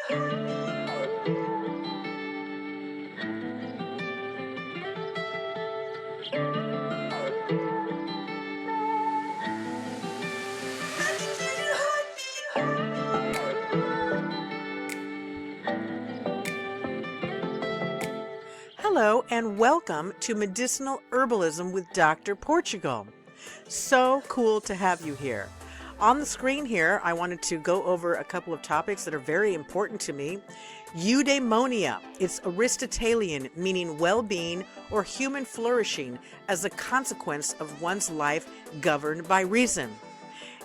Hello and welcome to Medicinal Herbalism with Dr. Portugal. So cool to have you here. On the screen here, I wanted to go over a couple of topics that are very important to me. Eudaimonia. It's Aristotelian, meaning well-being or human flourishing as a consequence of one's life governed by reason.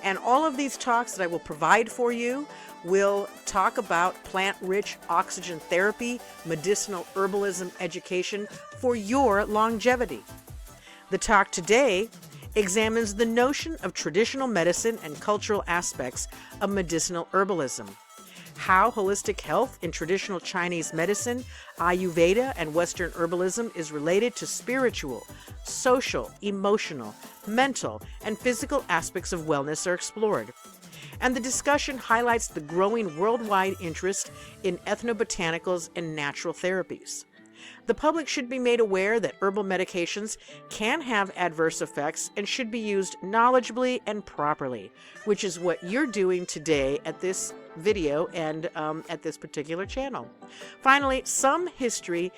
And all of these talks that I will provide for you will talk about plant-rich oxygen therapy, medicinal herbalism education for your longevity. The talk today examines the notion of traditional medicine and cultural aspects of medicinal herbalism. How holistic health in traditional Chinese medicine, Ayurveda, and Western herbalism is related to spiritual, social, emotional, mental, and physical aspects of wellness are explored. And the discussion highlights the growing worldwide interest in ethnobotanicals and natural therapies. The public should be made aware that herbal medications can have adverse effects and should be used knowledgeably and properly, which is what you're doing today at this video and at this particular channel. Finally, some history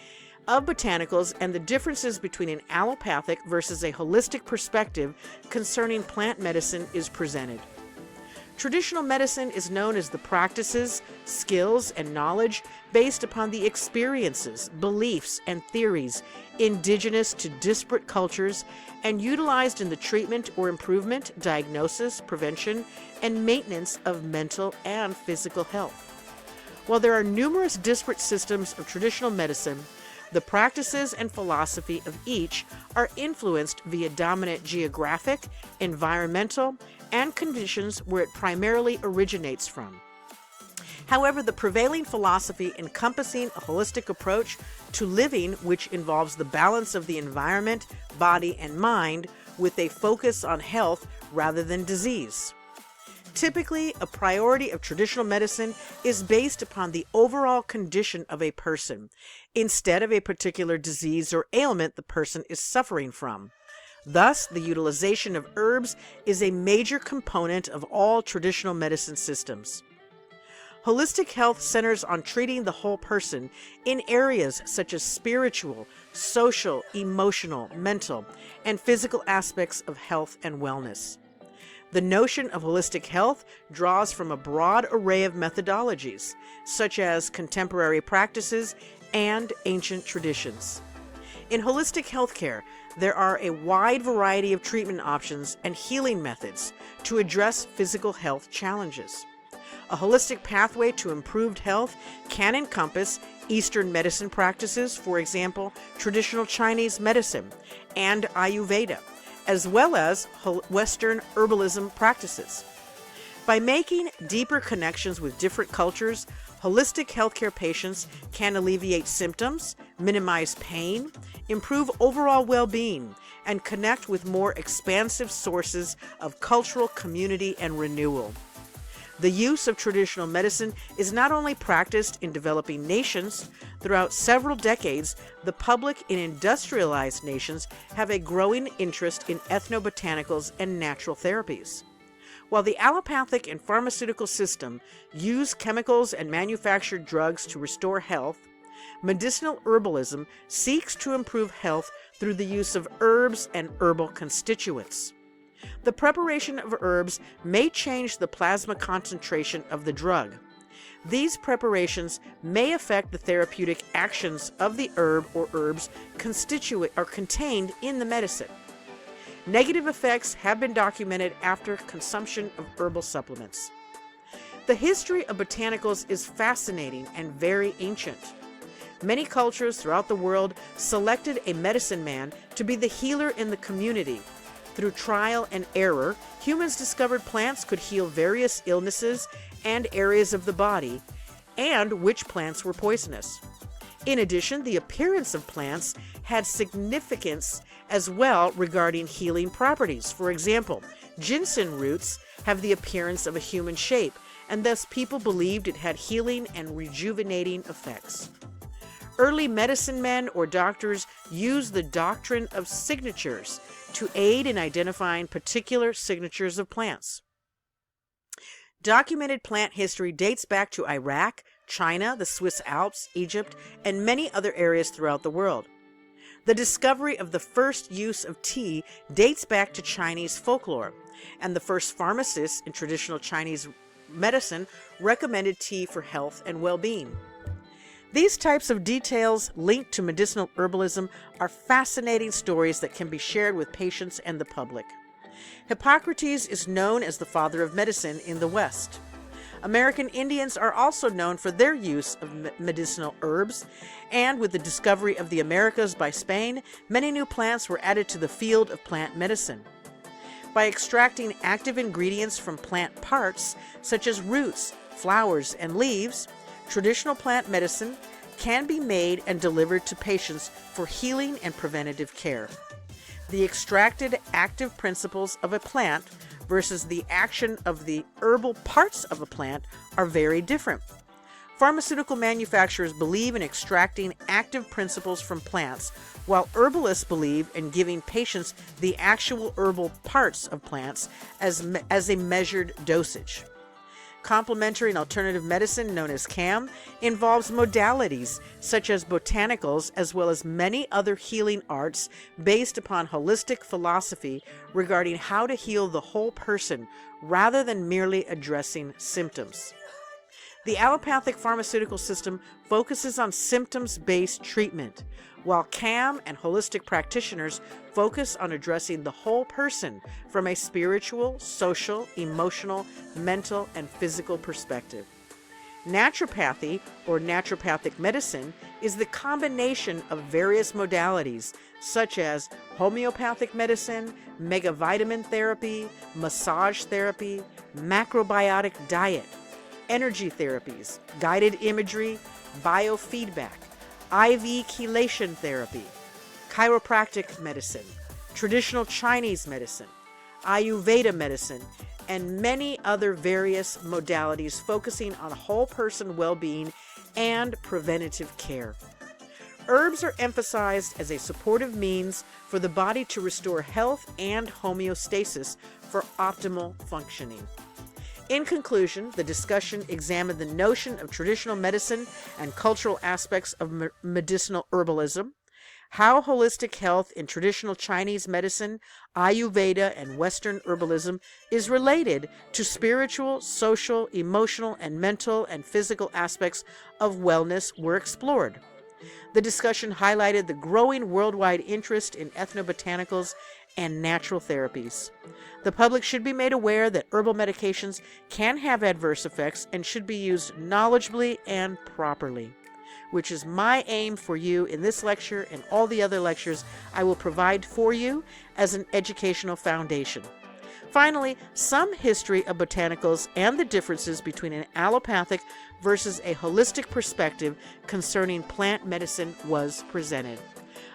of botanicals and the differences between an allopathic versus a holistic perspective concerning plant medicine is presented. Traditional medicine is known as the practices, skills, and knowledge based upon the experiences, beliefs, and theories indigenous to disparate cultures and utilized in the treatment or improvement, diagnosis, prevention, and maintenance of mental and physical health. While there are numerous disparate systems of traditional medicine, the practices and philosophy of each are influenced via dominant geographic, environmental, and conditions where it primarily originates from. However, the prevailing philosophy encompassing a holistic approach to living, which involves the balance of the environment, body, and mind with a focus on health rather than disease. Typically, a priority of traditional medicine is based upon the overall condition of a person, instead of a particular disease or ailment the person is suffering from. Thus, the utilization of herbs is a major component of all traditional medicine systems. Holistic health centers on treating the whole person in areas such as spiritual, social, emotional, mental, and physical aspects of health and wellness. The notion of holistic health draws from a broad array of methodologies, such as contemporary practices and ancient traditions. In holistic healthcare, there are a wide variety of treatment options and healing methods to address physical health challenges. A holistic pathway to improved health can encompass Eastern medicine practices, for example, traditional Chinese medicine and Ayurveda, as well as Western herbalism practices. By making deeper connections with different cultures, holistic healthcare patients can alleviate symptoms, minimize pain, improve overall well-being, and connect with more expansive sources of cultural community and renewal. The use of traditional medicine is not only practiced in developing nations. Throughout several decades, the public in industrialized nations have a growing interest in ethnobotanicals and natural therapies. While the allopathic and pharmaceutical system use chemicals and manufactured drugs to restore health, medicinal herbalism seeks to improve health through the use of herbs and herbal constituents. The preparation of herbs may change the plasma concentration of the drug. These preparations may affect the therapeutic actions of the herb or herbs contained in the medicine. Negative effects have been documented after consumption of herbal supplements. The history of botanicals is fascinating and very ancient. Many cultures throughout the world selected a medicine man to be the healer in the community. Through trial and error, humans discovered plants could heal various illnesses and areas of the body, and which plants were poisonous. In addition, the appearance of plants had significance as well regarding healing properties. For example, ginseng roots have the appearance of a human shape, and thus people believed it had healing and rejuvenating effects. Early medicine men or doctors used the doctrine of signatures to aid in identifying particular signatures of plants. Documented plant history dates back to Iraq, China, the Swiss Alps, Egypt, and many other areas throughout the world. The discovery of the first use of tea dates back to Chinese folklore, and the first pharmacists in traditional Chinese medicine recommended tea for health and well-being. These types of details linked to medicinal herbalism are fascinating stories that can be shared with patients and the public. Hippocrates is known as the father of medicine in the West. American Indians are also known for their use of medicinal herbs, and with the discovery of the Americas by Spain, many new plants were added to the field of plant medicine. By extracting active ingredients from plant parts, such as roots, flowers, and leaves, traditional plant medicine can be made and delivered to patients for healing and preventative care. The extracted active principles of a plant versus the action of the herbal parts of a plant are very different. Pharmaceutical manufacturers believe in extracting active principles from plants, while herbalists believe in giving patients the actual herbal parts of plants as a measured dosage. Complementary and alternative medicine, known as CAM, involves modalities such as botanicals as well as many other healing arts based upon holistic philosophy regarding how to heal the whole person rather than merely addressing symptoms. The allopathic pharmaceutical system focuses on symptoms-based treatment, while CAM and holistic practitioners focus on addressing the whole person from a spiritual, social, emotional, mental, and physical perspective. Naturopathy, or naturopathic medicine, is the combination of various modalities such as homeopathic medicine, megavitamin therapy, massage therapy, macrobiotic diet, energy therapies, guided imagery, biofeedback, IV chelation therapy, chiropractic medicine, traditional Chinese medicine, Ayurveda medicine, and many other various modalities focusing on whole person well-being and preventative care. Herbs are emphasized as a supportive means for the body to restore health and homeostasis for optimal functioning. In conclusion, the discussion examined the notion of traditional medicine and cultural aspects of medicinal herbalism, how holistic health in traditional Chinese medicine, Ayurveda, and Western herbalism is related to spiritual, social, emotional, and mental and physical aspects of wellness were explored. The discussion highlighted the growing worldwide interest in ethnobotanicals and natural therapies. The public should be made aware that herbal medications can have adverse effects and should be used knowledgeably and properly, which is my aim for you in this lecture and all the other lectures I will provide for you as an educational foundation. Finally, some history of botanicals and the differences between an allopathic versus a holistic perspective concerning plant medicine was presented.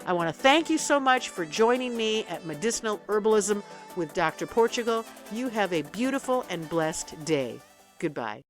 I want to thank you so much for joining me at Medicinal Herbalism with Dr. Portugal. You have a beautiful and blessed day. Goodbye.